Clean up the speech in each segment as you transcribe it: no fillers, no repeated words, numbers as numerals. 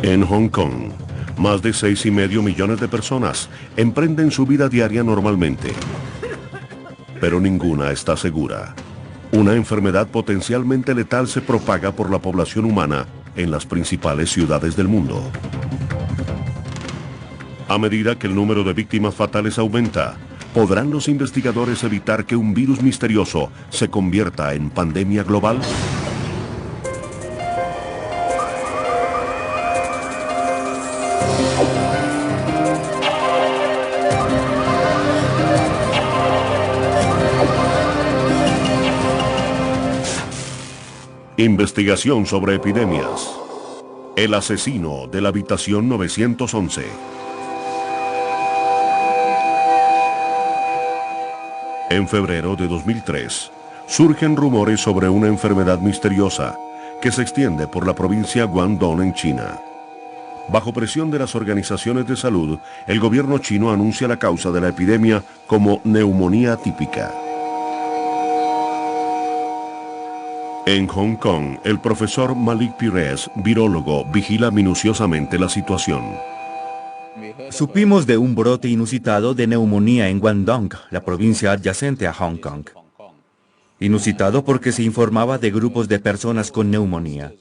En Hong Kong, más de 6,5 millones de personas emprenden su vida diaria normalmente. Pero ninguna está segura. Una enfermedad potencialmente letal se propaga por la población humana en las principales ciudades del mundo. A medida que el número de víctimas fatales aumenta, ¿podrán los investigadores evitar que un virus misterioso se convierta en pandemia global? Investigación sobre epidemias. El asesino de la habitación 911. En febrero de 2003, surgen rumores sobre una enfermedad misteriosa que se extiende por la provincia Guangdong en China. Bajo presión de las organizaciones de salud, el gobierno chino anuncia la causa de la epidemia como neumonía atípica. En Hong Kong, el profesor Malik Pires, virólogo, vigila minuciosamente la situación. Supimos de un brote inusitado de neumonía en Guangdong, la provincia adyacente a Hong Kong. Inusitado porque se informaba de grupos de personas con neumonía.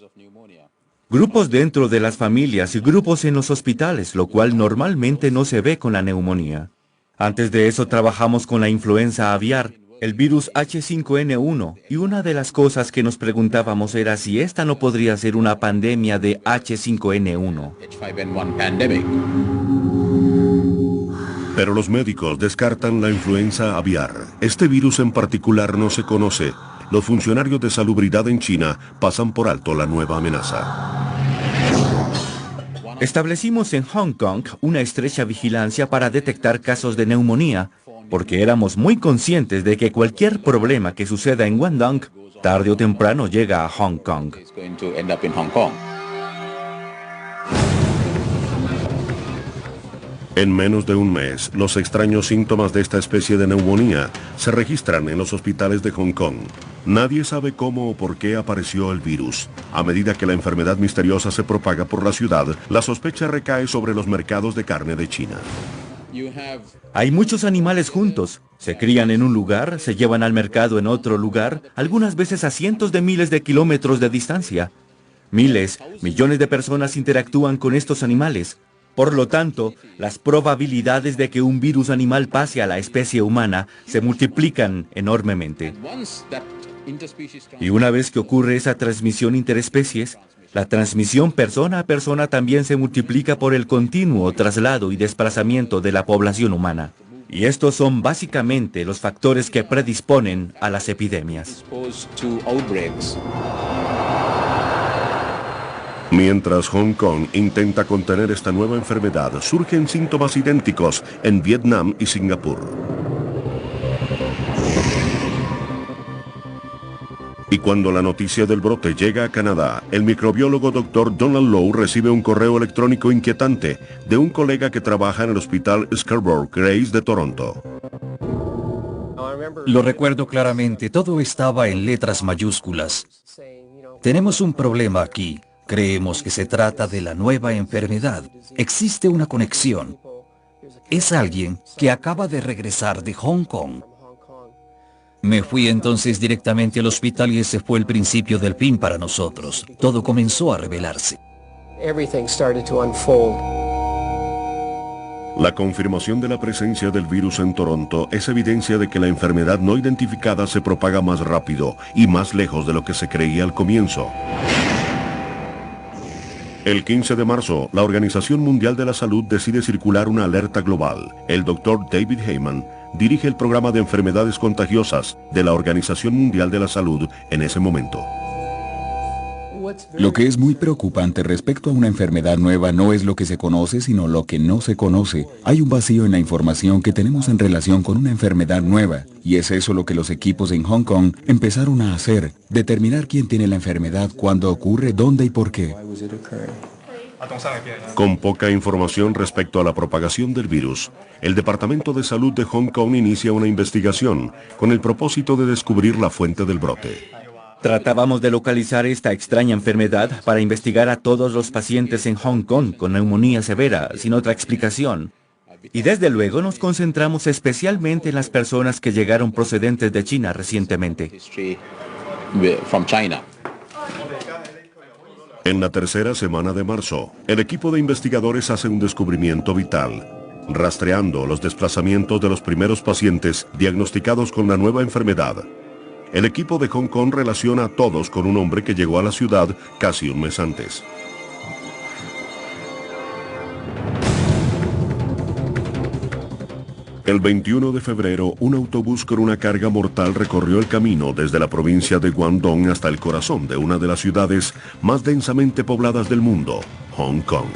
Grupos dentro de las familias y grupos en los hospitales, lo cual normalmente no se ve con la neumonía. Antes de eso trabajamos con la influenza aviar, el virus H5N1, y una de las cosas que nos preguntábamos era si esta no podría ser una pandemia de H5N1. Pero los médicos descartan la influenza aviar. Este virus en particular no se conoce. Los funcionarios de salubridad en China pasan por alto la nueva amenaza. Establecimos en Hong Kong una estrecha vigilancia para detectar casos de neumonía, porque éramos muy conscientes de que cualquier problema que suceda en Guangdong, tarde o temprano llega a Hong Kong. En menos de un mes, los extraños síntomas de esta especie de neumonía se registran en los hospitales de Hong Kong. Nadie sabe cómo o por qué apareció el virus. A medida que la enfermedad misteriosa se propaga por la ciudad, la sospecha recae sobre los mercados de carne de China. Hay muchos animales juntos. Se crían en un lugar, se llevan al mercado en otro lugar, algunas veces a cientos de miles de kilómetros de distancia. Miles, millones de personas interactúan con estos animales. Por lo tanto, las probabilidades de que un virus animal pase a la especie humana se multiplican enormemente. Y una vez que ocurre esa transmisión interespecies, la transmisión persona a persona también se multiplica por el continuo traslado y desplazamiento de la población humana. Y estos son básicamente los factores que predisponen a las epidemias. Mientras Hong Kong intenta contener esta nueva enfermedad, surgen síntomas idénticos en Vietnam y Singapur. Y cuando la noticia del brote llega a Canadá, el microbiólogo Dr. Donald Lowe recibe un correo electrónico inquietante de un colega que trabaja en el hospital Scarborough Grace de Toronto. Lo recuerdo claramente, todo estaba en letras mayúsculas. Tenemos un problema aquí. Creemos que se trata de la nueva enfermedad. Existe una conexión. Es alguien que acaba de regresar de Hong Kong. Me fui entonces directamente al hospital y ese fue el principio del fin para nosotros. Todo comenzó a revelarse. La confirmación de la presencia del virus en Toronto es evidencia de que la enfermedad no identificada se propaga más rápido y más lejos de lo que se creía al comienzo. El 15 de marzo, la Organización Mundial de la Salud decide circular una alerta global. El Dr. David Heyman dirige el programa de enfermedades contagiosas de la Organización Mundial de la Salud en ese momento. Lo que es muy preocupante respecto a una enfermedad nueva no es lo que se conoce, sino lo que no se conoce. Hay un vacío en la información que tenemos en relación con una enfermedad nueva, y es eso lo que los equipos en Hong Kong empezaron a hacer, determinar quién tiene la enfermedad, cuándo ocurre, dónde y por qué. Con poca información respecto a la propagación del virus, el Departamento de Salud de Hong Kong inicia una investigación con el propósito de descubrir la fuente del brote. Tratábamos de localizar esta extraña enfermedad para investigar a todos los pacientes en Hong Kong con neumonía severa, sin otra explicación. Y desde luego nos concentramos especialmente en las personas que llegaron procedentes de China recientemente. En la tercera semana de marzo, el equipo de investigadores hace un descubrimiento vital, rastreando los desplazamientos de los primeros pacientes diagnosticados con la nueva enfermedad. El equipo de Hong Kong relaciona a todos con un hombre que llegó a la ciudad casi un mes antes. El 21 de febrero, un autobús con una carga mortal recorrió el camino desde la provincia de Guangdong hasta el corazón de una de las ciudades más densamente pobladas del mundo, Hong Kong.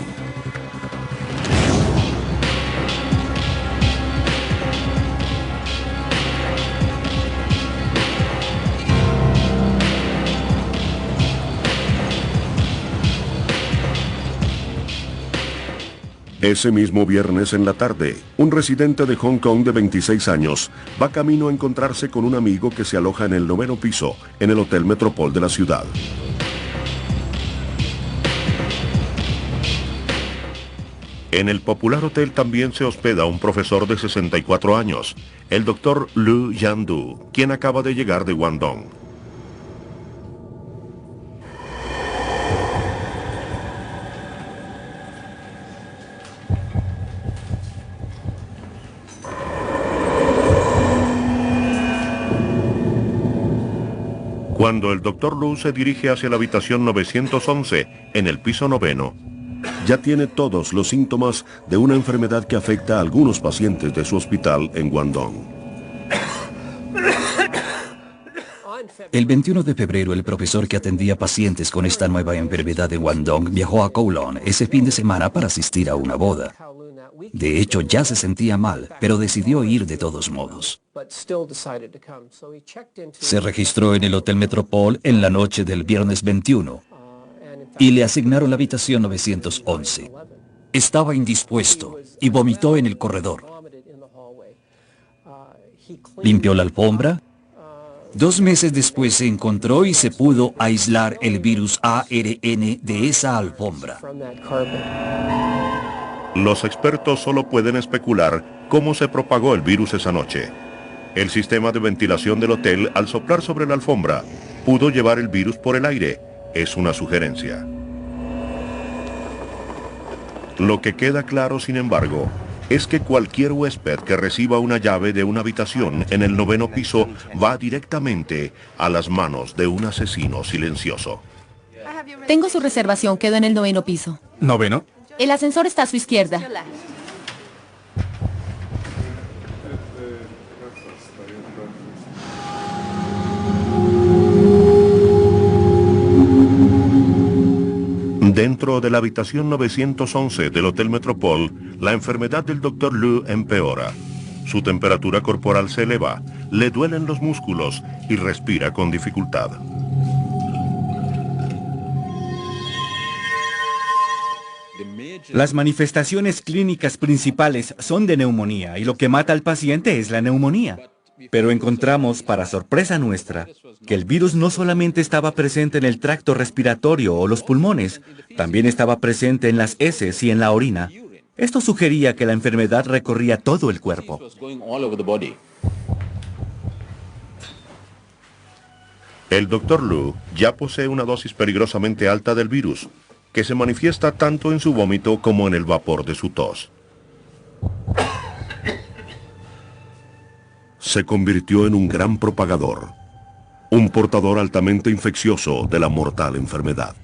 Ese mismo viernes en la tarde, un residente de Hong Kong de 26 años va camino a encontrarse con un amigo que se aloja en el 9º piso, en el Hotel Metropol de la ciudad. En el popular hotel también se hospeda un profesor de 64 años, el Dr. Liu Yandu, quien acaba de llegar de Guangdong. Cuando el Dr. Liu se dirige hacia la habitación 911, en el piso 9º, ya tiene todos los síntomas de una enfermedad que afecta a algunos pacientes de su hospital en Guangdong. El 21 de febrero, el profesor que atendía pacientes con esta nueva enfermedad de Guangdong viajó a Kowloon ese fin de semana para asistir a una boda. De hecho, ya se sentía mal, pero decidió ir de todos modos. Se registró en el Hotel Metropol en la noche del viernes 21 y le asignaron la habitación 911. Estaba indispuesto y vomitó en el corredor. Limpió la alfombra. 2 meses después se encontró y se pudo aislar el virus ARN de esa alfombra. Los expertos solo pueden especular cómo se propagó el virus esa noche. El sistema de ventilación del hotel, al soplar sobre la alfombra, pudo llevar el virus por el aire. Es una sugerencia. Lo que queda claro, sin embargo, es que cualquier huésped que reciba una llave de una habitación en el 9º piso va directamente a las manos de un asesino silencioso. Tengo su reservación, quedo en el 9º piso. ¿9º? El ascensor está a su izquierda. Dentro de la habitación 911 del Hotel Metropol, la enfermedad del Dr. Liu empeora. Su temperatura corporal se eleva, le duelen los músculos y respira con dificultad. Las manifestaciones clínicas principales son de neumonía y lo que mata al paciente es la neumonía. Pero encontramos, para sorpresa nuestra, que el virus no solamente estaba presente en el tracto respiratorio o los pulmones, también estaba presente en las heces y en la orina. Esto sugería que la enfermedad recorría todo el cuerpo. El Dr. Liu ya posee una dosis peligrosamente alta del virus, que se manifiesta tanto en su vómito como en el vapor de su tos. Se convirtió en un gran propagador, un portador altamente infeccioso de la mortal enfermedad.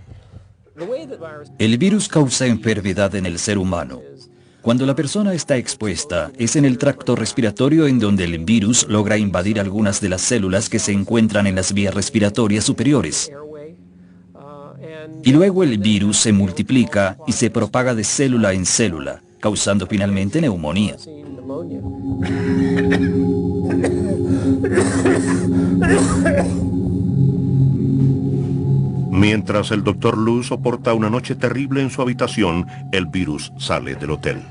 El virus causa enfermedad en el ser humano. Cuando la persona está expuesta, es en el tracto respiratorio en donde el virus logra invadir algunas de las células que se encuentran en las vías respiratorias superiores. Y luego el virus se multiplica y se propaga de célula en célula, causando finalmente neumonía. Mientras el Dr. Liu soporta una noche terrible en su habitación, el virus sale del hotel.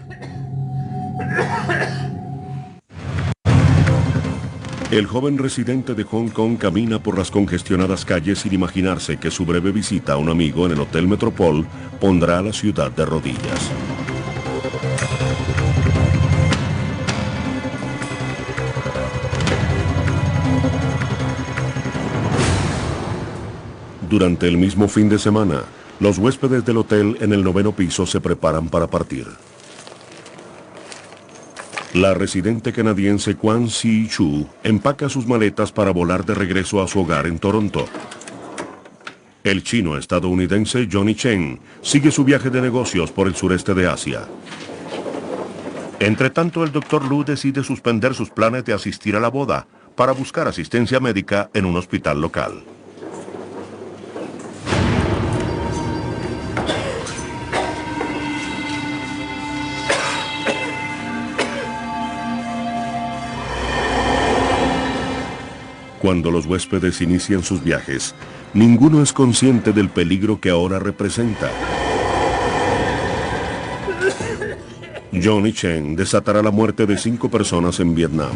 El joven residente de Hong Kong camina por las congestionadas calles sin imaginarse que su breve visita a un amigo en el Hotel Metropol pondrá a la ciudad de rodillas. Durante el mismo fin de semana, los huéspedes del hotel en el 9º piso se preparan para partir. La residente canadiense Kwang Si-Chu empaca sus maletas para volar de regreso a su hogar en Toronto. El chino estadounidense Johnny Chen sigue su viaje de negocios por el sureste de Asia. Entretanto, el Dr. Lu decide suspender sus planes de asistir a la boda para buscar asistencia médica en un hospital local. Cuando los huéspedes inician sus viajes, ninguno es consciente del peligro que ahora representa. Johnny Chen desatará la muerte de 5 personas en Vietnam.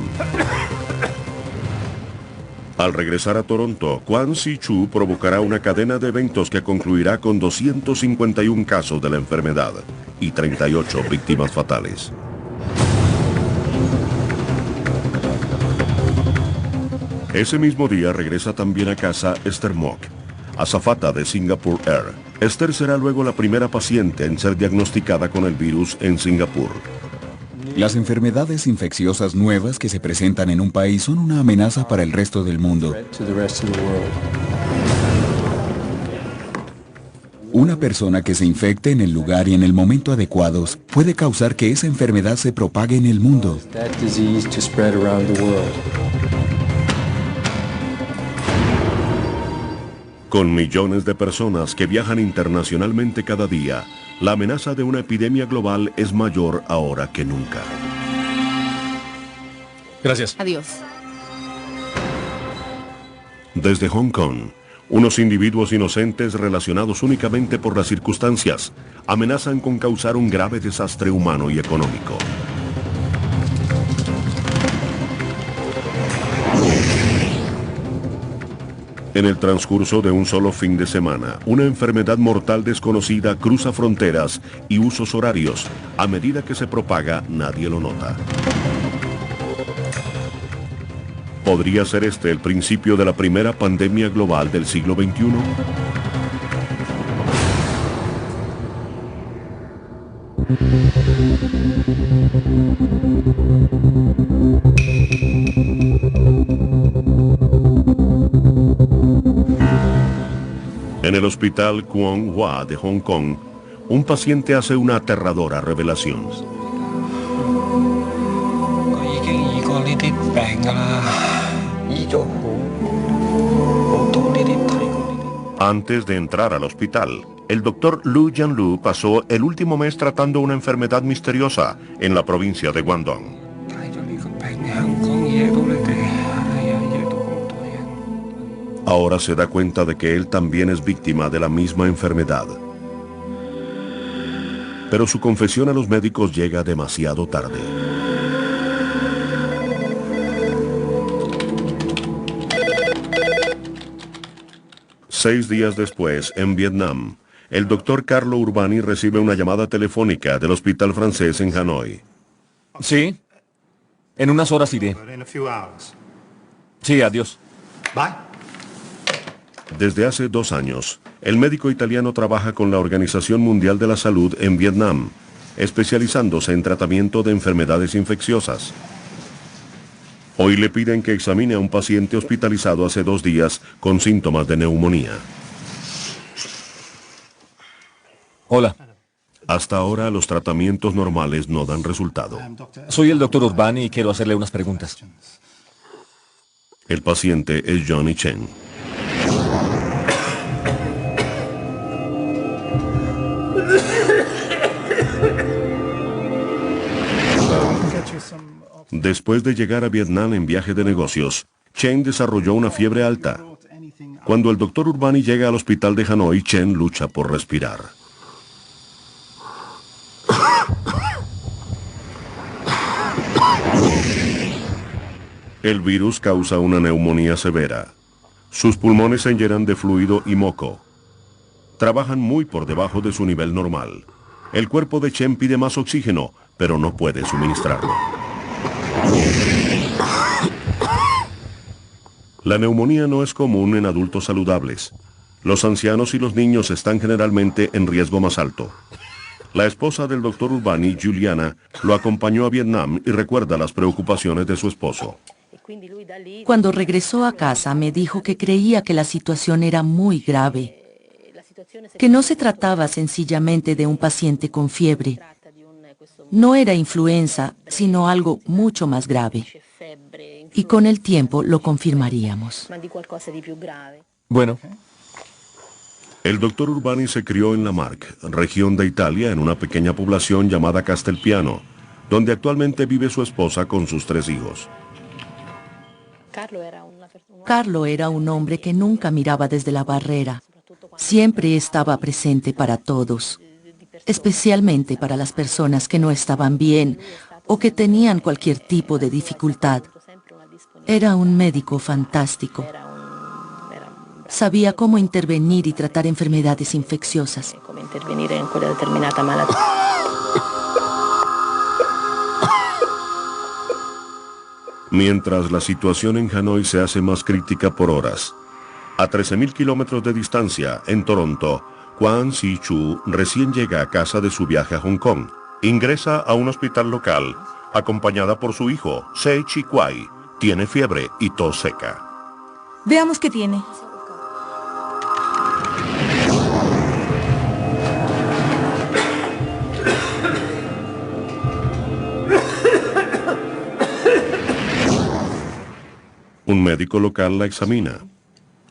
Al regresar a Toronto, Kwang Si-Chu provocará una cadena de eventos que concluirá con 251 casos de la enfermedad y 38 víctimas fatales. Ese mismo día regresa también a casa Esther Mok, azafata de Singapore Air. Esther será luego la primera paciente en ser diagnosticada con el virus en Singapur. Las enfermedades infecciosas nuevas que se presentan en un país son una amenaza para el resto del mundo. Una persona que se infecte en el lugar y en el momento adecuados puede causar que esa enfermedad se propague en el mundo. Con millones de personas que viajan internacionalmente cada día, la amenaza de una epidemia global es mayor ahora que nunca. Gracias. Adiós. Desde Hong Kong, unos individuos inocentes relacionados únicamente por las circunstancias amenazan con causar un grave desastre humano y económico. En el transcurso de un solo fin de semana, una enfermedad mortal desconocida cruza fronteras y usos horarios. A medida que se propaga, nadie lo nota. ¿Podría ser este el principio de la primera pandemia global del siglo XXI? En el hospital Kwong Hua de Hong Kong, un paciente hace una aterradora revelación. Antes de entrar al hospital, el doctor Lu Jianlu pasó el último mes tratando una enfermedad misteriosa en la provincia de Guangdong. Ahora se da cuenta de que él también es víctima de la misma enfermedad. Pero su confesión a los médicos llega demasiado tarde. Seis días después, en Vietnam, el doctor Carlo Urbani recibe una llamada telefónica del hospital francés en Hanoi. Sí. En unas horas iré. Sí, adiós. Desde hace 2 años, el médico italiano trabaja con la Organización Mundial de la Salud en Vietnam, especializándose en tratamiento de enfermedades infecciosas. Hoy le piden que examine a un paciente hospitalizado hace 2 días con síntomas de neumonía. Hola. Hasta ahora los tratamientos normales no dan resultado. Soy el doctor Urbani y quiero hacerle unas preguntas. El paciente es Johnny Chen. Después de llegar a Vietnam en viaje de negocios, Chen desarrolló una fiebre alta. Cuando el doctor Urbani llega al hospital de Hanoi, Chen lucha por respirar. El virus causa una neumonía severa. Sus pulmones se llenan de fluido y moco. Trabajan muy por debajo de su nivel normal. El cuerpo de Chen pide más oxígeno, pero no puede suministrarlo. La neumonía no es común en adultos saludables. Los ancianos y los niños están generalmente en riesgo más alto. La esposa del doctor Urbani, Juliana, lo acompañó a Vietnam y recuerda las preocupaciones de su esposo. Cuando regresó a casa me dijo que creía que la situación era muy grave, que no se trataba sencillamente de un paciente con fiebre. No era influenza, sino algo mucho más grave. Y con el tiempo lo confirmaríamos. Bueno, El doctor Urbani se crió en La Marche, región de Italia, en una pequeña población llamada Castelpiano, donde actualmente vive su esposa con sus 3 hijos. Carlo era un hombre que nunca miraba desde la barrera. Siempre estaba presente para todos, especialmente para las personas que no estaban bien o que tenían cualquier tipo de dificultad. Era un médico fantástico. Sabía cómo intervenir y tratar enfermedades infecciosas. Mientras la situación en Hanoi se hace más crítica por horas. A 13.000 kilómetros de distancia, en Toronto, Kwan Si-Chu recién llega a casa de su viaje a Hong Kong. Ingresa a un hospital local, acompañada por su hijo, Se Chi-Kwai. Tiene fiebre y tos seca. Veamos qué tiene. Un médico local la examina.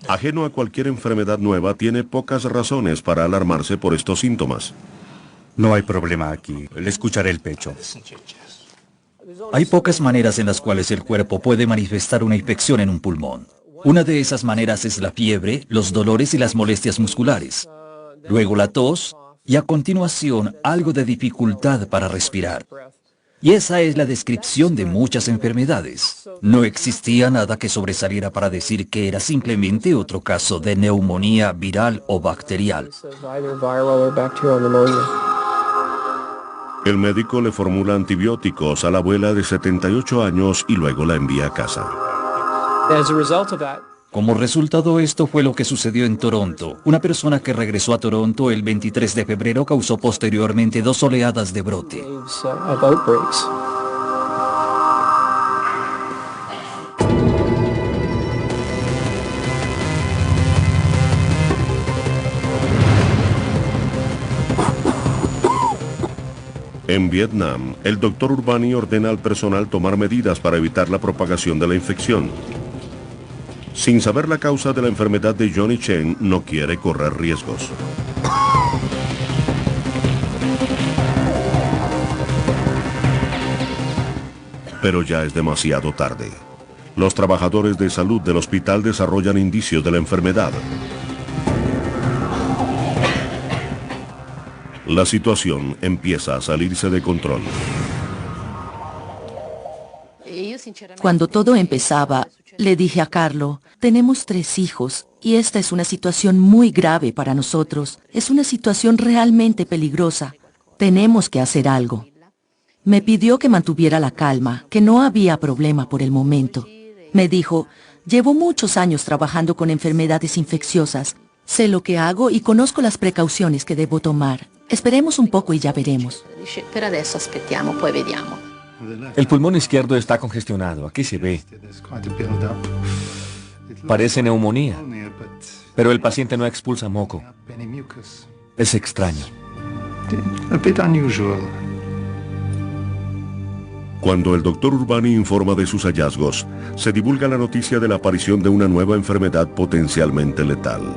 Ajeno a cualquier enfermedad nueva, tiene pocas razones para alarmarse por estos síntomas. No hay problema aquí. Le escucharé el pecho. Hay pocas maneras en las cuales el cuerpo puede manifestar una infección en un pulmón. Una de esas maneras es la fiebre, los dolores y las molestias musculares. Luego la tos y a continuación algo de dificultad para respirar. Y esa es la descripción de muchas enfermedades. No existía nada que sobresaliera para decir que era simplemente otro caso de neumonía viral o bacterial. El médico le formula antibióticos a la abuela de 78 años y luego la envía a casa. Como resultado, esto fue lo que sucedió en Toronto. Una persona que regresó a Toronto el 23 de febrero causó posteriormente 2 oleadas de brote. En Vietnam, el doctor Urbani ordena al personal tomar medidas para evitar la propagación de la infección. Sin saber la causa de la enfermedad de Johnny Chen, no quiere correr riesgos. Pero ya es demasiado tarde. Los trabajadores de salud del hospital desarrollan indicios de la enfermedad. La situación empieza a salirse de control. Cuando todo empezaba, le dije a Carlo, tenemos 3 hijos y esta es una situación muy grave para nosotros. Es una situación realmente peligrosa. Tenemos que hacer algo. Me pidió que mantuviera la calma, que no había problema por el momento. Me dijo, llevo muchos años trabajando con enfermedades infecciosas. Sé lo que hago y conozco las precauciones que debo tomar. Esperemos un poco y ya veremos. el pulmón izquierdo está congestionado. Aquí se ve. Parece neumonía. Pero el paciente no expulsa moco. Es extraño. Cuando el doctor Urbani informa de sus hallazgos, se divulga la noticia de la aparición de una nueva enfermedad potencialmente letal.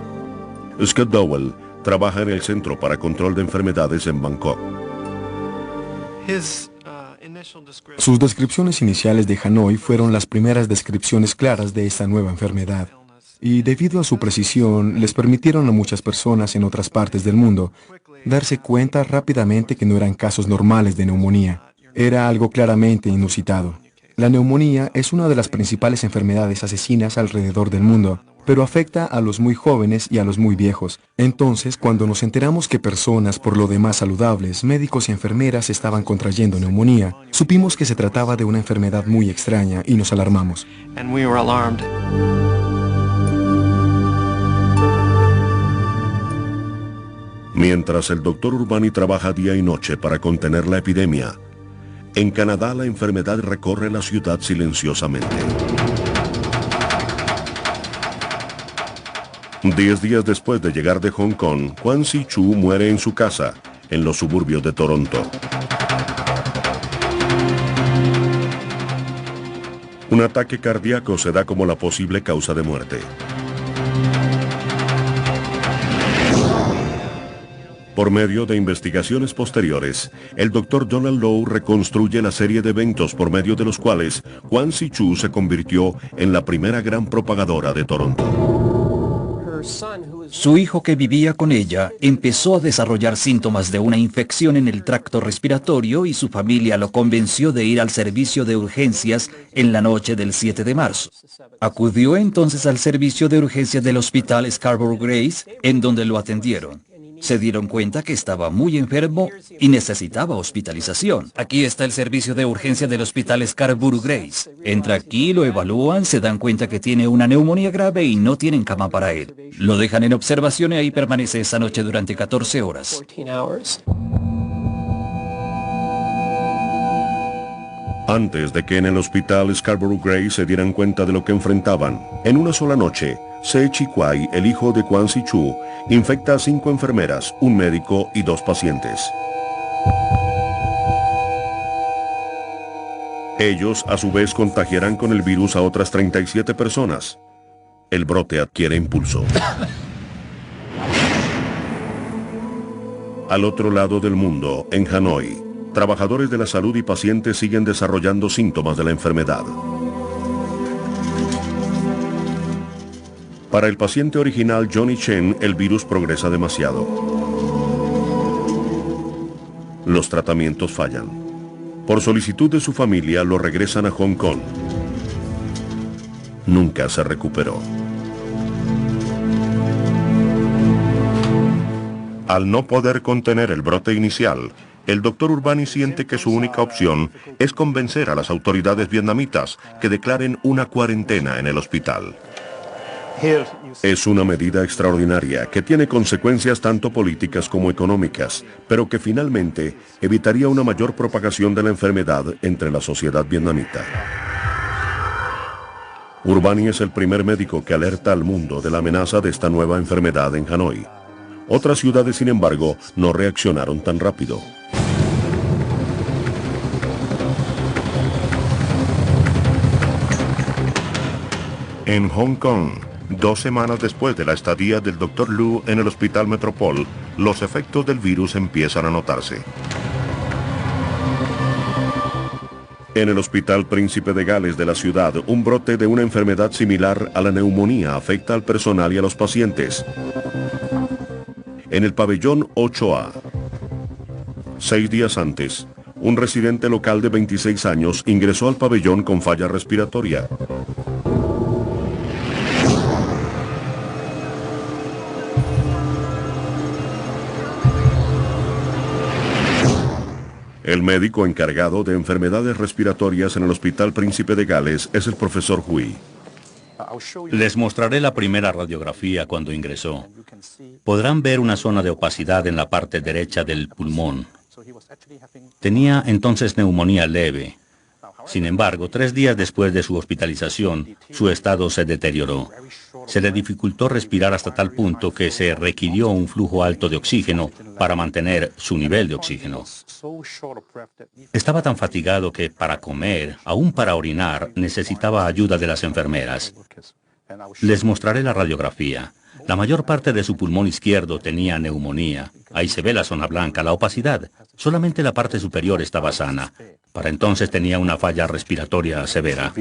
Scott Dowell trabaja en el Centro para Control de Enfermedades en Bangkok. Sus descripciones iniciales de Hanoi fueron las primeras descripciones claras de esta nueva enfermedad. Y debido a su precisión, les permitieron a muchas personas en otras partes del mundo darse cuenta rápidamente que no eran casos normales de neumonía. Era algo claramente inusitado. La neumonía es una de las principales enfermedades asesinas alrededor del mundo, pero afecta a los muy jóvenes y a los muy viejos. Entonces, cuando nos enteramos que personas por lo demás saludables, médicos y enfermeras estaban contrayendo neumonía, supimos que se trataba de una enfermedad muy extraña y nos alarmamos. Mientras el doctor Urbani trabaja día y noche para contener la epidemia, en Canadá la enfermedad recorre la ciudad silenciosamente. 10 días después de llegar de Hong Kong, Kwan Si-Chu muere en su casa, en los suburbios de Toronto. Un ataque cardíaco se da como la posible causa de muerte. Por medio de investigaciones posteriores, el Dr. Donald Low reconstruye la serie de eventos por medio de los cuales Kwan Si-Chu se convirtió en la primera gran propagadora de Toronto. Su hijo, que vivía con ella, empezó a desarrollar síntomas de una infección en el tracto respiratorio y su familia lo convenció de ir al servicio de urgencias en la noche del 7 de marzo. Acudió entonces al servicio de urgencias del hospital Scarborough Grace, en donde lo atendieron. Se dieron cuenta que estaba muy enfermo y necesitaba hospitalización. Aquí está el servicio de urgencia del hospital Scarborough Grace. Entra aquí, lo evalúan, se dan cuenta que tiene una neumonía grave y no tienen cama para él. Lo dejan en observación y ahí permanece esa noche durante 14 horas. Antes de que en el hospital Scarborough Grace se dieran cuenta de lo que enfrentaban, en una sola noche, Se Chi-Kwai, el hijo de Kwan Si-Chu, infecta a 5 enfermeras, un médico y 2 pacientes. Ellos, a su vez, contagiarán con el virus a otras 37 personas. El brote adquiere impulso. Al otro lado del mundo, en Hanoi, trabajadores de la salud y pacientes siguen desarrollando síntomas de la enfermedad. Para el paciente original Johnny Chen, el virus progresa demasiado. Los tratamientos fallan. Por solicitud de su familia, lo regresan a Hong Kong. Nunca se recuperó. Al no poder contener el brote inicial, el Dr. Urbani siente que su única opción es convencer a las autoridades vietnamitas que declaren una cuarentena en el hospital. Es una medida extraordinaria que tiene consecuencias tanto políticas como económicas, pero que finalmente evitaría una mayor propagación de la enfermedad entre la sociedad vietnamita. Urbani es el primer médico que alerta al mundo de la amenaza de esta nueva enfermedad en Hanoi. Otras ciudades, sin embargo, no reaccionaron tan rápido. En Hong Kong, 2 semanas después de la estadía del Dr. Lu en el Hospital Metropol, los efectos del virus empiezan a notarse. En el Hospital Príncipe de Gales de la ciudad, un brote de una enfermedad similar a la neumonía afecta al personal y a los pacientes. En el pabellón 8A, 6 días antes, un residente local de 26 años ingresó al pabellón con falla respiratoria. El médico encargado de enfermedades respiratorias en el Hospital Príncipe de Gales es el profesor Hui. Les mostraré la primera radiografía cuando ingresó. Podrán ver una zona de opacidad en la parte derecha del pulmón. Tenía entonces neumonía leve. Sin embargo, 3 días después de su hospitalización, su estado se deterioró. Se le dificultó respirar hasta tal punto que se requirió un flujo alto de oxígeno para mantener su nivel de oxígeno. Estaba tan fatigado que para comer, aún para orinar, necesitaba ayuda de las enfermeras. Les mostraré la radiografía. La mayor parte de su pulmón izquierdo tenía neumonía. Ahí se ve la zona blanca, la opacidad. Solamente la parte superior estaba sana. Para entonces tenía una falla respiratoria severa.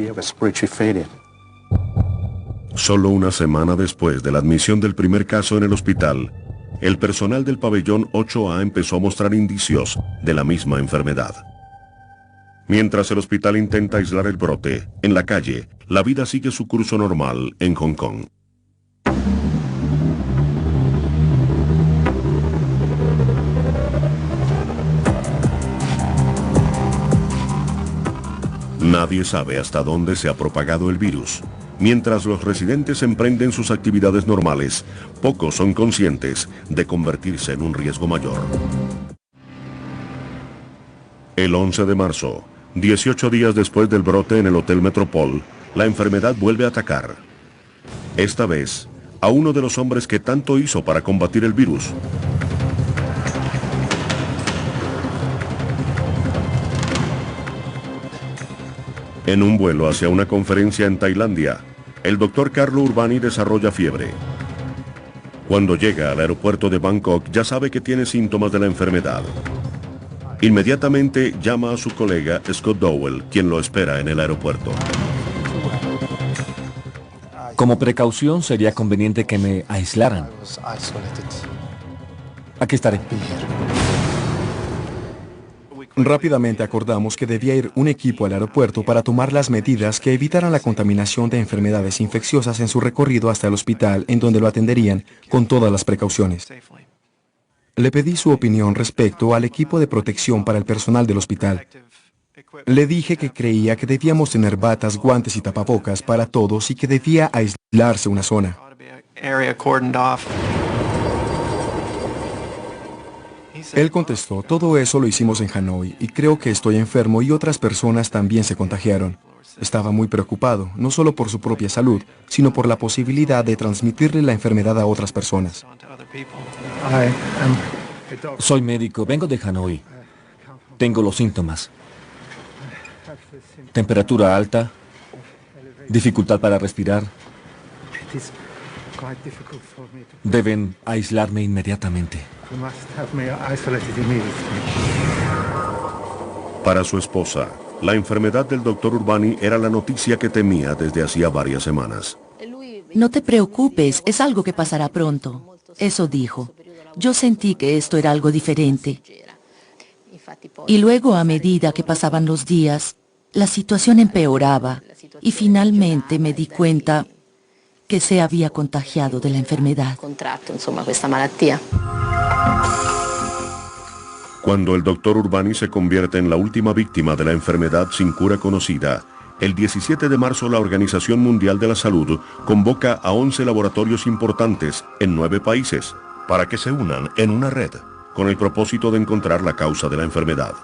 Solo una semana después de la admisión del primer caso en el hospital, el personal del pabellón 8A empezó a mostrar indicios de la misma enfermedad. Mientras el hospital intenta aislar el brote, en la calle, la vida sigue su curso normal en Hong Kong. Nadie sabe hasta dónde se ha propagado el virus. Mientras los residentes emprenden sus actividades normales, pocos son conscientes de convertirse en un riesgo mayor. El 11 de marzo, 18 días después del brote en el Hotel Metropol, la enfermedad vuelve a atacar. Esta vez, a uno de los hombres que tanto hizo para combatir el virus. En un vuelo hacia una conferencia en Tailandia, el doctor Carlo Urbani desarrolla fiebre. Cuando llega al aeropuerto de Bangkok ya sabe que tiene síntomas de la enfermedad. Inmediatamente llama a su colega Scott Dowell, quien lo espera en el aeropuerto. Como precaución sería conveniente que me aislaran. Aquí estaré. Rápidamente acordamos que debía ir un equipo al aeropuerto para tomar las medidas que evitaran la contaminación de enfermedades infecciosas en su recorrido hasta el hospital, en donde lo atenderían con todas las precauciones. Le pedí su opinión respecto al equipo de protección para el personal del hospital. Le dije que creía que debíamos tener batas, guantes y tapabocas para todos y que debía aislarse una zona. Él contestó, todo eso lo hicimos en Hanoi y creo que estoy enfermo y otras personas también se contagiaron. Estaba muy preocupado, no solo por su propia salud, sino por la posibilidad de transmitirle la enfermedad a otras personas. Soy médico, vengo de Hanoi. Tengo los síntomas. Temperatura alta, dificultad para respirar. Deben aislarme inmediatamente. Para su esposa, la enfermedad del doctor Urbani era la noticia que temía desde hacía varias semanas. No te preocupes, es algo que pasará pronto. Eso dijo. Yo sentí que esto era algo diferente. Y luego, a medida que pasaban los días, la situación empeoraba y finalmente me di cuenta que se había contagiado de la enfermedad. Cuando el doctor Urbani se convierte en la última víctima de la enfermedad sin cura conocida, el 17 de marzo la Organización Mundial de la Salud convoca a 11 laboratorios importantes en 9 países para que se unan en una red con el propósito de encontrar la causa de la enfermedad.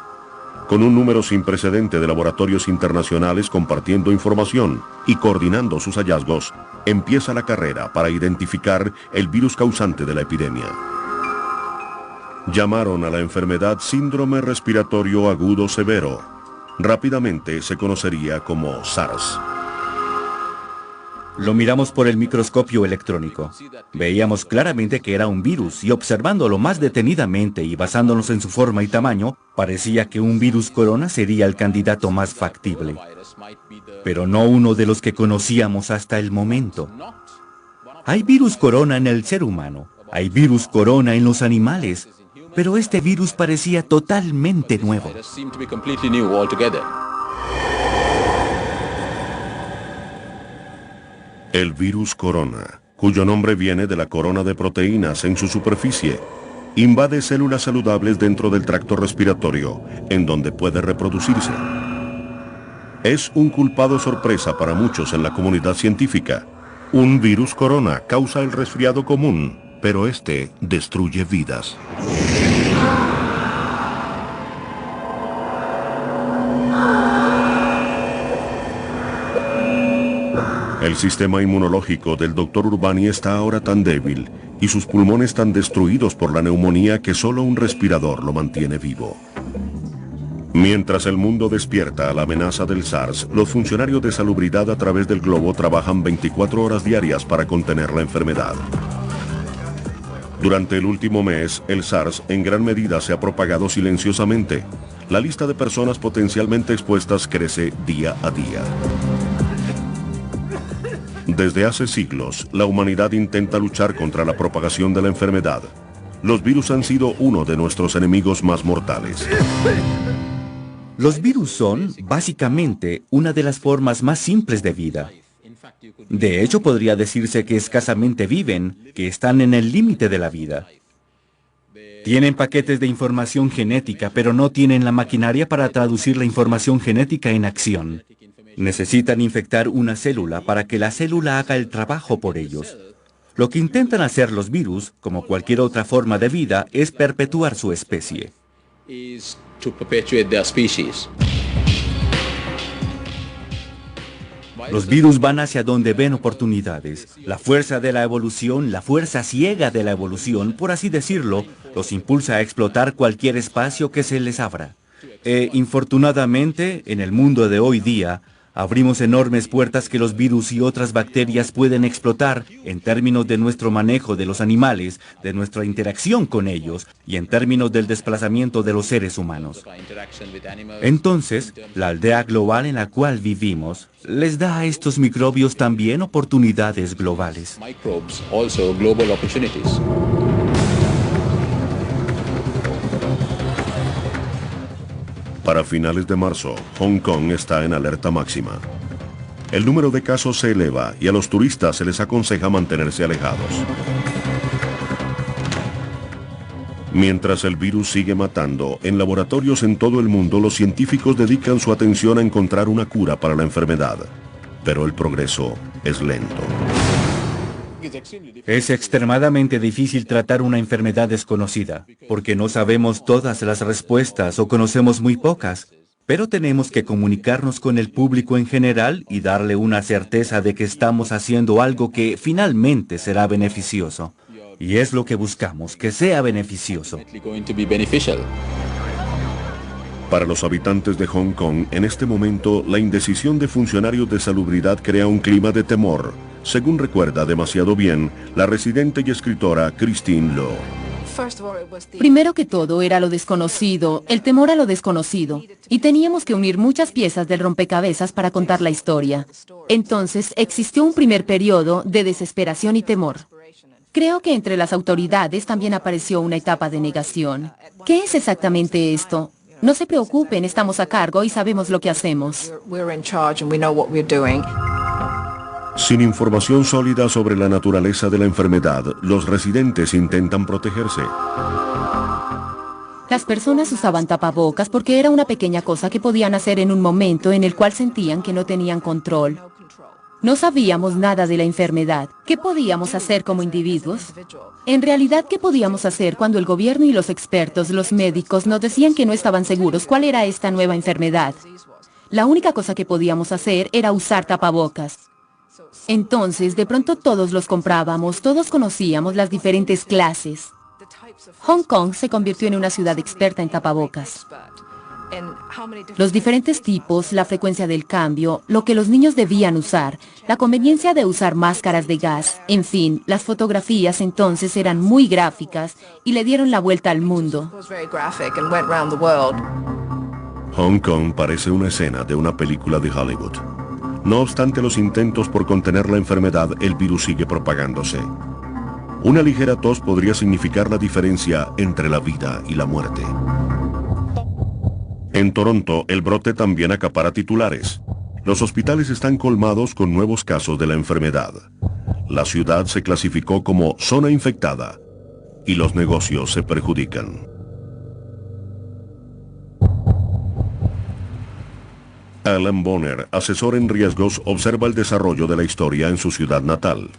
Con un número sin precedente de laboratorios internacionales compartiendo información y coordinando sus hallazgos, empieza la carrera para identificar el virus causante de la epidemia. Llamaron a la enfermedad síndrome respiratorio agudo severo. Rápidamente se conocería como SARS. Lo miramos por el microscopio electrónico. Veíamos claramente que era un virus y observándolo más detenidamente y basándonos en su forma y tamaño, parecía que un virus corona sería el candidato más factible. Pero no uno de los que conocíamos hasta el momento. Hay virus corona en el ser humano, hay virus corona en los animales, pero este virus parecía totalmente nuevo. El virus corona, cuyo nombre viene de la corona de proteínas en su superficie, invade células saludables dentro del tracto respiratorio, en donde puede reproducirse. Es un culpado sorpresa para muchos en la comunidad científica. Un virus corona causa el resfriado común, pero este destruye vidas. El sistema inmunológico del doctor Urbani está ahora tan débil y sus pulmones tan destruidos por la neumonía que solo un respirador lo mantiene vivo. Mientras el mundo despierta a la amenaza del SARS, los funcionarios de salubridad a través del globo trabajan 24 horas diarias para contener la enfermedad. Durante el último mes, el SARS en gran medida se ha propagado silenciosamente. La lista de personas potencialmente expuestas crece día a día. Desde hace siglos, la humanidad intenta luchar contra la propagación de la enfermedad. Los virus han sido uno de nuestros enemigos más mortales. Los virus son, básicamente, una de las formas más simples de vida. De hecho, podría decirse que escasamente viven, que están en el límite de la vida. Tienen paquetes de información genética, pero no tienen la maquinaria para traducir la información genética en acción. Necesitan infectar una célula para que la célula haga el trabajo por ellos. Lo que intentan hacer los virus, como cualquier otra forma de vida, es perpetuar su especie. Los virus van hacia donde ven oportunidades. La fuerza de la evolución, la fuerza ciega de la evolución, por así decirlo, los impulsa a explotar cualquier espacio que se les abra. Infortunadamente, en el mundo de hoy día, abrimos enormes puertas que los virus y otras bacterias pueden explotar en términos de nuestro manejo de los animales, de nuestra interacción con ellos y en términos del desplazamiento de los seres humanos. Entonces, la aldea global en la cual vivimos les da a estos microbios también oportunidades globales. Para finales de marzo, Hong Kong está en alerta máxima. El número de casos se eleva y a los turistas se les aconseja mantenerse alejados. Mientras el virus sigue matando, en laboratorios en todo el mundo los científicos dedican su atención a encontrar una cura para la enfermedad. Pero el progreso es lento. Es extremadamente difícil tratar una enfermedad desconocida, porque no sabemos todas las respuestas o conocemos muy pocas. Pero tenemos que comunicarnos con el público en general y darle una certeza de que estamos haciendo algo que finalmente será beneficioso. Y es lo que buscamos, que sea beneficioso. Para los habitantes de Hong Kong, en este momento, la indecisión de funcionarios de salubridad crea un clima de temor, según recuerda demasiado bien la residente y escritora Christine Lo. Primero que todo era lo desconocido, el temor a lo desconocido, y teníamos que unir muchas piezas del rompecabezas para contar la historia. Entonces existió un primer periodo de desesperación y temor. Creo que entre las autoridades también apareció una etapa de negación. ¿Qué es exactamente esto? No se preocupen, estamos a cargo y sabemos lo que hacemos. Sin información sólida sobre la naturaleza de la enfermedad, los residentes intentan protegerse. Las personas usaban tapabocas porque era una pequeña cosa que podían hacer en un momento en el cual sentían que no tenían control. No sabíamos nada de la enfermedad. ¿Qué podíamos hacer como individuos? En realidad, ¿qué podíamos hacer cuando el gobierno y los expertos, los médicos, nos decían que no estaban seguros cuál era esta nueva enfermedad? La única cosa que podíamos hacer era usar tapabocas. Entonces, de pronto todos los comprábamos, todos conocíamos las diferentes clases. Hong Kong se convirtió en una ciudad experta en tapabocas. Los diferentes tipos, la frecuencia del cambio, lo que los niños debían usar, la conveniencia de usar máscaras de gas, en fin, las fotografías entonces eran muy gráficas y le dieron la vuelta al mundo. Hong Kong parece una escena de una película de Hollywood. No obstante los intentos por contener la enfermedad, el virus sigue propagándose. Una ligera tos podría significar la diferencia entre la vida y la muerte. En Toronto, el brote también acapara titulares. Los hospitales están colmados con nuevos casos de la enfermedad. La ciudad se clasificó como zona infectada y los negocios se perjudican. Alan Bonner, asesor en riesgos, observa el desarrollo de la historia en su ciudad natal.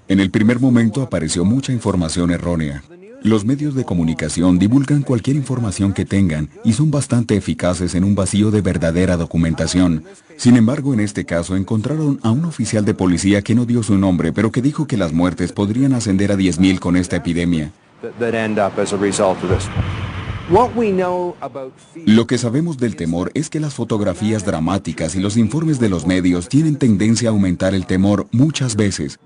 En el primer momento apareció mucha información errónea. Los medios de comunicación divulgan cualquier información que tengan y son bastante eficaces en un vacío de verdadera documentación. Sin embargo, en este caso encontraron a un oficial de policía que no dio su nombre, pero que dijo que las muertes podrían ascender a 10,000 con esta epidemia. Lo que sabemos del temor es que las fotografías dramáticas y los informes de los medios tienen tendencia a aumentar el temor muchas veces.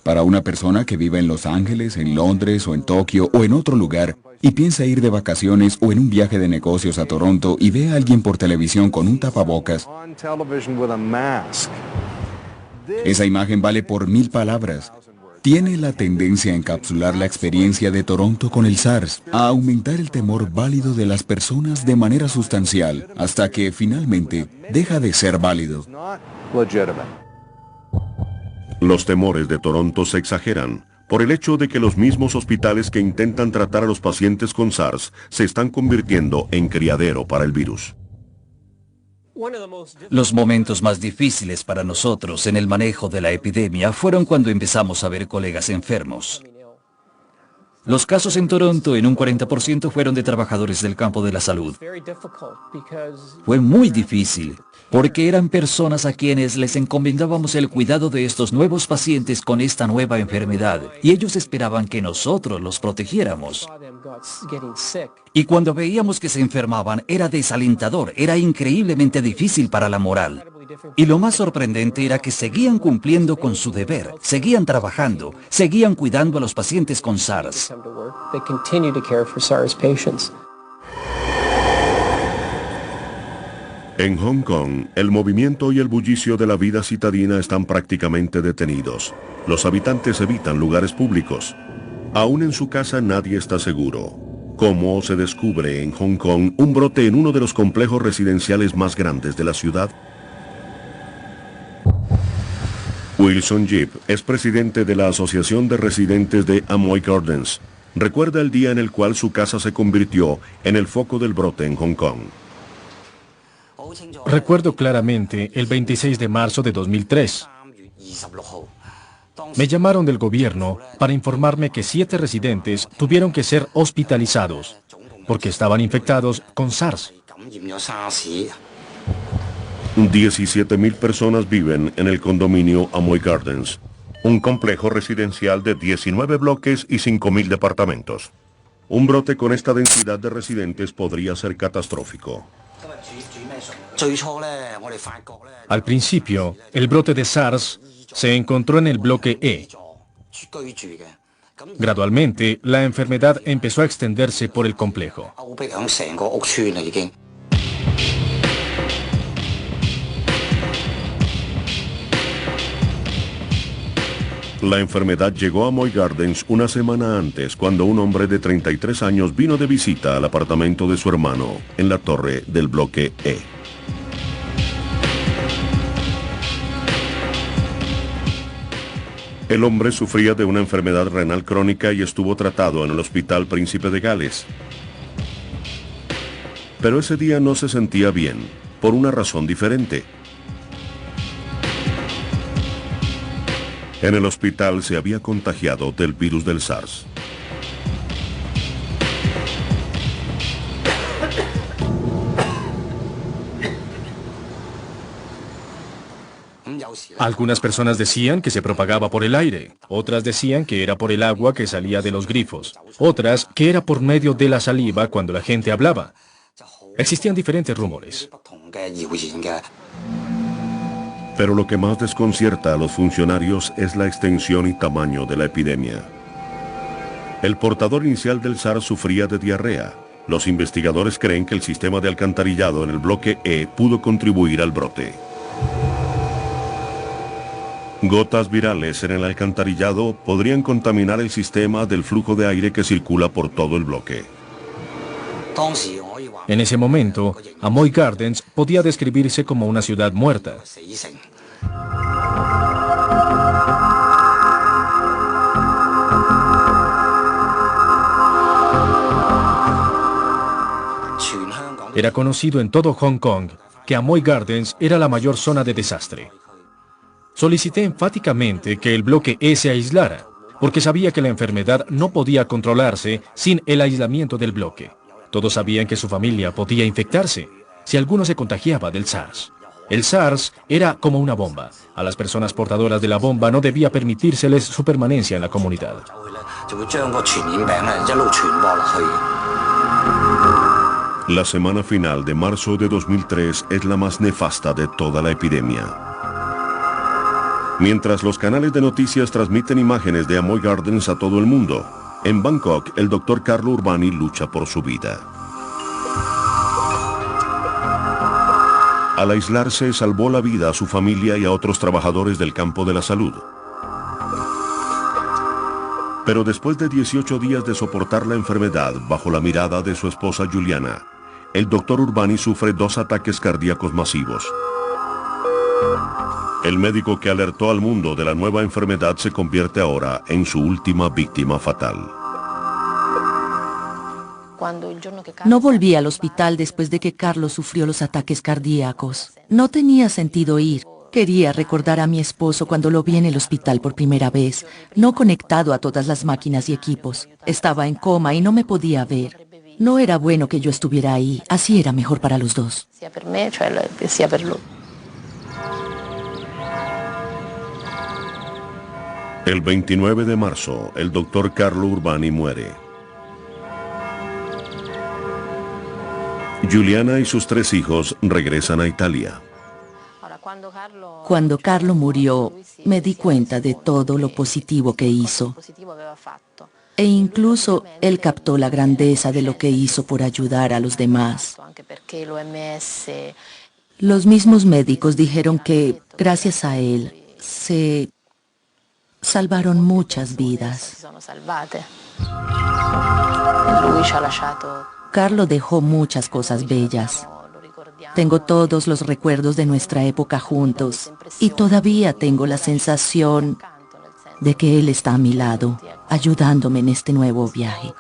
Para una persona que vive en Los Ángeles, en Londres o en Tokio o en otro lugar y piensa ir de vacaciones o en un viaje de negocios a Toronto y ve a alguien por televisión con un tapabocas, esa imagen vale por 1000 palabras. tiene la tendencia a encapsular la experiencia de Toronto con el SARS, a aumentar el temor válido de las personas de manera sustancial, hasta que finalmente deja de ser válido. Los temores de Toronto se exageran por el hecho de que los mismos hospitales que intentan tratar a los pacientes con SARS se están convirtiendo en criadero para el virus. Los momentos más difíciles para nosotros en el manejo de la epidemia fueron cuando empezamos a ver colegas enfermos. Los casos en Toronto en un 40% fueron de trabajadores del campo de la salud. Fue muy difícil, porque eran personas a quienes les encomendábamos el cuidado de estos nuevos pacientes con esta nueva enfermedad, y ellos esperaban que nosotros los protegiéramos. Y cuando veíamos que se enfermaban, era desalentador, era increíblemente difícil para la moral. Y lo más sorprendente era que seguían cumpliendo con su deber, seguían trabajando, seguían cuidando a los pacientes con SARS. En Hong Kong, el movimiento y el bullicio de la vida citadina están prácticamente detenidos. Los habitantes evitan lugares públicos. Aún en su casa nadie está seguro. ¿Cómo se descubre en Hong Kong un brote en uno de los complejos residenciales más grandes de la ciudad? Wilson Yip es presidente de la Asociación de Residentes de Amoy Gardens. Recuerda el día en el cual su casa se convirtió en el foco del brote en Hong Kong. Recuerdo claramente el 26 de marzo de 2003. Me llamaron del gobierno para informarme que 7 residentes tuvieron que ser hospitalizados porque estaban infectados con SARS. 17,000 personas viven en el condominio Amoy Gardens, un complejo residencial de 19 bloques y 5,000 departamentos. Un brote con esta densidad de residentes podría ser catastrófico. Al principio, el brote de SARS se encontró en el bloque E. Gradualmente, la enfermedad empezó a extenderse por el complejo. La enfermedad llegó a Amoy Gardens una semana antes, cuando un hombre de 33 años vino de visita al apartamento de su hermano en la torre del bloque E. El hombre sufría de una enfermedad renal crónica y estuvo tratado en el Hospital Príncipe de Gales. Pero ese día no se sentía bien, por una razón diferente. En el hospital se había contagiado del virus del SARS. Algunas personas decían que se propagaba por el aire, otras decían que era por el agua que salía de los grifos, otras que era por medio de la saliva cuando la gente hablaba. Existían diferentes rumores. Pero lo que más desconcierta a los funcionarios es la extensión y tamaño de la epidemia. El portador inicial del SARS sufría de diarrea. Los investigadores creen que el sistema de alcantarillado en el bloque E pudo contribuir al brote. Gotas virales en el alcantarillado podrían contaminar el sistema del flujo de aire que circula por todo el bloque. En ese momento, Amoy Gardens podía describirse como una ciudad muerta. Era conocido en todo Hong Kong que Amoy Gardens era la mayor zona de desastre. Solicité enfáticamente que el bloque E se aislara, porque sabía que la enfermedad no podía controlarse sin el aislamiento del bloque. Todos sabían que su familia podía infectarse si alguno se contagiaba del SARS. El SARS era como una bomba. A las personas portadoras de la bomba no debía permitírseles su permanencia en la comunidad. La semana final de marzo de 2003 es la más nefasta de toda la epidemia. Mientras los canales de noticias transmiten imágenes de Amoy Gardens a todo el mundo, en Bangkok el Dr. Carlo Urbani lucha por su vida. Al aislarse, salvó la vida a su familia y a otros trabajadores del campo de la salud. Pero después de 18 días de soportar la enfermedad bajo la mirada de su esposa Juliana, el doctor Urbani sufre 2 ataques cardíacos masivos. El médico que alertó al mundo de la nueva enfermedad se convierte ahora en su última víctima fatal. No volví al hospital después de que Carlo sufrió los ataques cardíacos. No tenía sentido ir. Quería recordar a mi esposo cuando lo vi en el hospital por primera vez, no conectado a todas las máquinas y equipos. Estaba en coma y no me podía ver. No era bueno que yo estuviera ahí, así era mejor para los dos. El 29 de marzo, el doctor Carlo Urbani muere. Juliana y sus 3 hijos regresan a Italia. Cuando Carlo murió, me di cuenta de todo lo positivo que hizo. E incluso él captó la grandeza de lo que hizo por ayudar a los demás. Los mismos médicos dijeron que, gracias a él, se salvaron muchas vidas. Carlo dejó muchas cosas bellas. Tengo todos los recuerdos de nuestra época juntos y todavía tengo la sensación de que él está a mi lado, ayudándome en este nuevo viaje.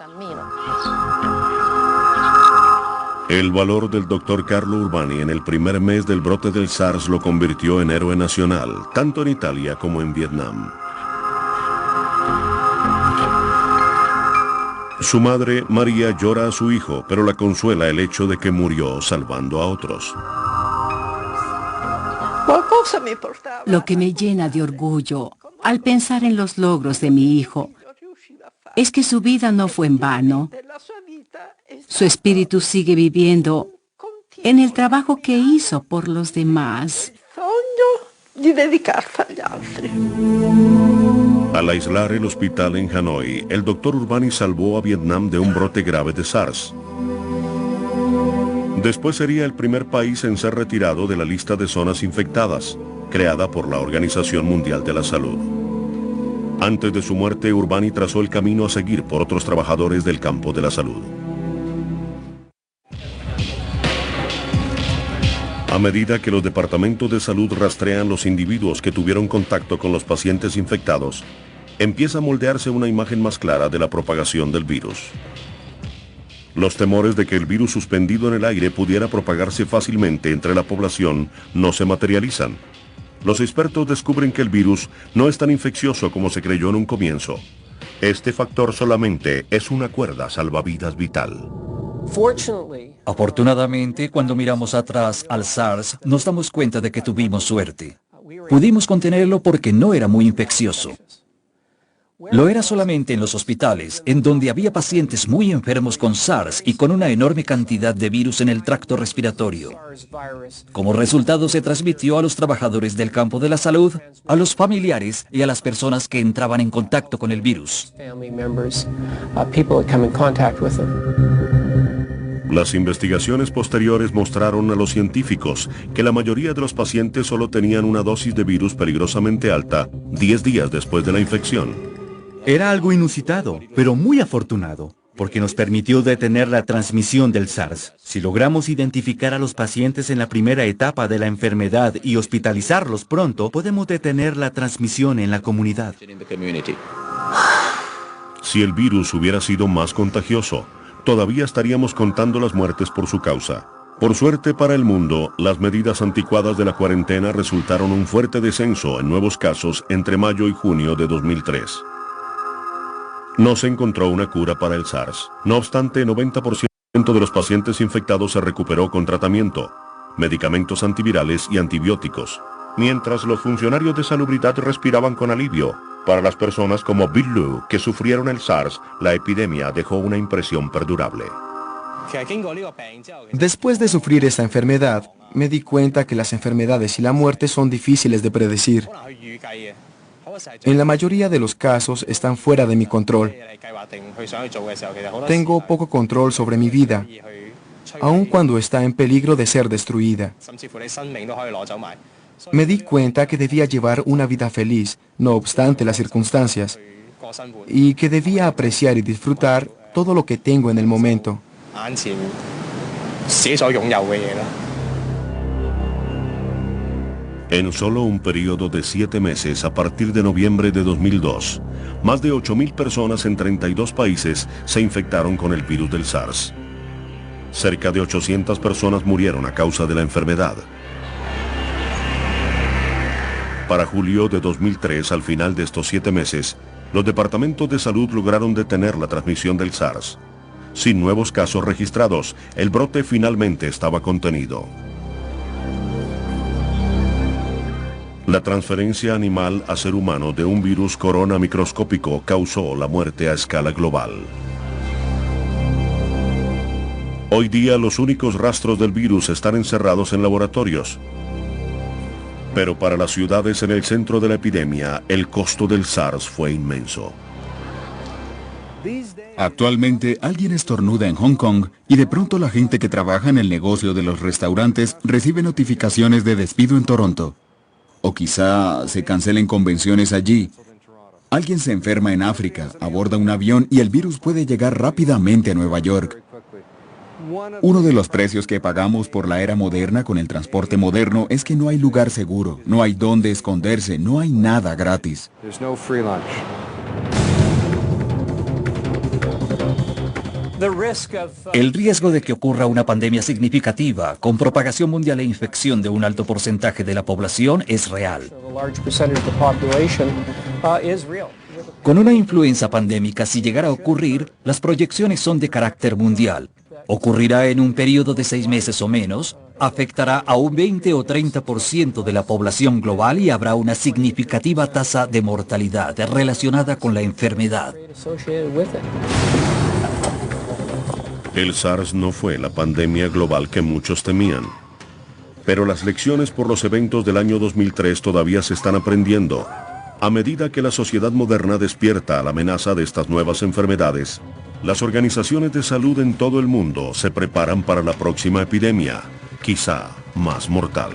El valor del doctor Carlo Urbani en el primer mes del brote del SARS lo convirtió en héroe nacional, tanto en Italia como en Vietnam. Su madre, María, llora a su hijo, pero la consuela el hecho de que murió salvando a otros. Lo que me llena de orgullo al pensar en los logros de mi hijo es que su vida no fue en vano. Su espíritu sigue viviendo en el trabajo que hizo por los demás. Al aislar el hospital en Hanoi, el doctor Urbani salvó a Vietnam de un brote grave de SARS. Después sería el primer país en ser retirado de la lista de zonas infectadas, creada por la Organización Mundial de la Salud. Antes de su muerte, Urbani trazó el camino a seguir por otros trabajadores del campo de la salud. A medida que los departamentos de salud rastrean los individuos que tuvieron contacto con los pacientes infectados, empieza a moldearse una imagen más clara de la propagación del virus. Los temores de que el virus suspendido en el aire pudiera propagarse fácilmente entre la población no se materializan. Los expertos descubren que el virus no es tan infeccioso como se creyó en un comienzo. Este factor solamente es una cuerda salvavidas vital. Afortunadamente, cuando miramos atrás al SARS, nos damos cuenta de que tuvimos suerte. Pudimos contenerlo porque no era muy infeccioso. Lo era solamente en los hospitales, en donde había pacientes muy enfermos con SARS y con una enorme cantidad de virus en el tracto respiratorio. Como resultado, se transmitió a los trabajadores del campo de la salud, a los familiares y a las personas que entraban en contacto con el virus. Las investigaciones posteriores mostraron a los científicos que la mayoría de los pacientes solo tenían una dosis de virus peligrosamente alta 10 días después de la infección. Era algo inusitado, pero muy afortunado, porque nos permitió detener la transmisión del SARS. Si logramos identificar a los pacientes en la primera etapa de la enfermedad y hospitalizarlos pronto, podemos detener la transmisión en la comunidad. Si el virus hubiera sido más contagioso, todavía estaríamos contando las muertes por su causa. Por suerte para el mundo, las medidas anticuadas de la cuarentena resultaron un fuerte descenso en nuevos casos entre mayo y junio de 2003. No se encontró una cura para el SARS. No obstante, 90% de los pacientes infectados se recuperó con tratamiento, medicamentos antivirales y antibióticos, mientras los funcionarios de salubridad respiraban con alivio. Para las personas como Bill Liu, que sufrieron el SARS, la epidemia dejó una impresión perdurable. Después de sufrir esta enfermedad, me di cuenta que las enfermedades y la muerte son difíciles de predecir. En la mayoría de los casos están fuera de mi control. Tengo poco control sobre mi vida, aun cuando está en peligro de ser destruida. Me di cuenta que debía llevar una vida feliz, no obstante las circunstancias. y que debía apreciar y disfrutar todo lo que tengo en el momento. En solo un periodo de 7 meses, a partir de noviembre de 2002, más de 8.000 personas en 32 países se infectaron con el virus del SARS. Cerca de 800 personas murieron a causa de la enfermedad. Para julio de 2003, al final de estos 7 meses, los departamentos de salud lograron detener la transmisión del SARS. Sin nuevos casos registrados, el brote finalmente estaba contenido. La transferencia animal a ser humano de un virus corona microscópico causó la muerte a escala global. Hoy día los únicos rastros del virus están encerrados en laboratorios. Pero para las ciudades en el centro de la epidemia, el costo del SARS fue inmenso. Actualmente alguien estornuda en Hong Kong y de pronto la gente que trabaja en el negocio de los restaurantes recibe notificaciones de despido en Toronto. O quizá se cancelen convenciones allí. Alguien se enferma en África, aborda un avión y el virus puede llegar rápidamente a Nueva York. Uno de los precios que pagamos por la era moderna con el transporte moderno es que no hay lugar seguro, no hay dónde esconderse, no hay nada gratis. El riesgo de que ocurra una pandemia significativa, con propagación mundial e infección de un alto porcentaje de la población, es real. Con una influenza pandémica, si llegara a ocurrir, las proyecciones son de carácter mundial. Ocurrirá en un periodo de 6 meses o menos, afectará a un 20 o 30% de la población global y habrá una significativa tasa de mortalidad relacionada con la enfermedad. El SARS no fue la pandemia global que muchos temían. Pero las lecciones por los eventos del año 2003 todavía se están aprendiendo. A medida que la sociedad moderna despierta a la amenaza de estas nuevas enfermedades, las organizaciones de salud en todo el mundo se preparan para la próxima epidemia, quizá más mortal.